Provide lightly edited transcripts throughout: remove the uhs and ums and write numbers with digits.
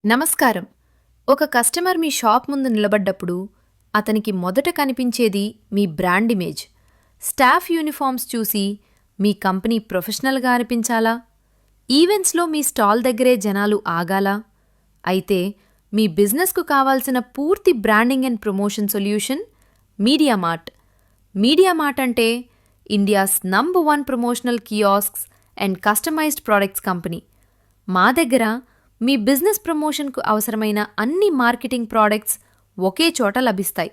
నమస్కారం. ఒక కస్టమర్ మీ షాప్ ముందు నిలబడ్డప్పుడు అతనికి మొదట కనిపించేది మీ బ్రాండ్ ఇమేజ్. స్టాఫ్ యూనిఫామ్స్ చూసి మీ కంపెనీ ప్రొఫెషనల్గా అనిపించాలా? ఈవెంట్స్లో మీ స్టాల్ దగ్గరే జనాలు ఆగాలా? అయితే మీ బిజినెస్కు కావాల్సిన పూర్తి branding and promotion solution MediaMart. MediaMart అంటే India's #1 promotional kiosks and customised products company. మా దగ్గర మీ బిజినెస్ ప్రమోషన్కు అవసరమైన అన్ని మార్కెటింగ్ ప్రోడక్ట్స్ ఒకే చోట లభిస్తాయి.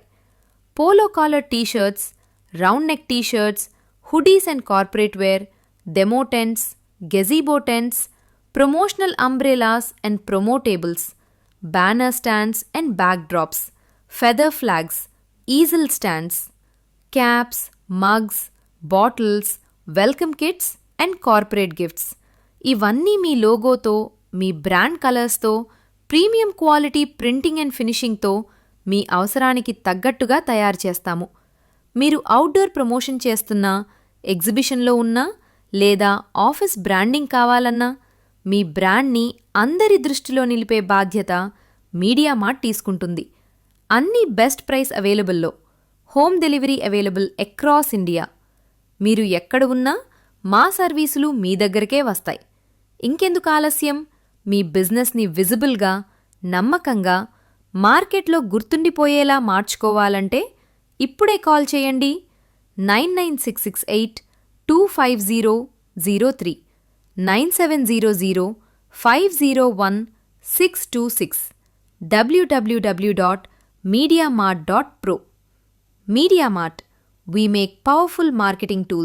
Polo collar T-shirts, round neck T-shirts, hoodies and corporate wear, demo tents, gazebo tents, promotional umbrellas and promotables, banner stands and backdrops, feather flags, easel stands, caps, mugs, bottles, welcome kits and corporate gifts. ఇవన్నీ మీ లోగోతో, మీ brand కలర్స్తో, premium quality printing and ఫినిషింగ్తో మీ అవసరానికి తగ్గట్టుగా తయారు చేస్తాము. మీరు అవుట్డోర్ ప్రమోషన్ చేస్తున్నా, ఎగ్జిబిషన్లో ఉన్నా లేదా ఆఫీస్ బ్రాండింగ్ కావాలన్నా మీ బ్రాండ్ని అందరి దృష్టిలో నిలిపే బాధ్యత మీడియామార్ట్ తీసుకుంటుంది. అన్ని బెస్ట్ ప్రైస్ అవైలబుల్లో, home delivery available across India. మీరు ఎక్కడ ఉన్నా మా సర్వీసులు మీ దగ్గరకే వస్తాయి. ఇంకెందుకు ఆలస్యం? మీ బిజినెస్ని విజిబుల్గా, నమ్మకంగా, మార్కెట్లో గుర్తుండిపోయేలా మార్చుకోవాలంటే ఇప్పుడే కాల్ చేయండి. 9966825003, 9700501626, www.mediamart.pro. మీడియామార్ట్, we make powerful marketing tools.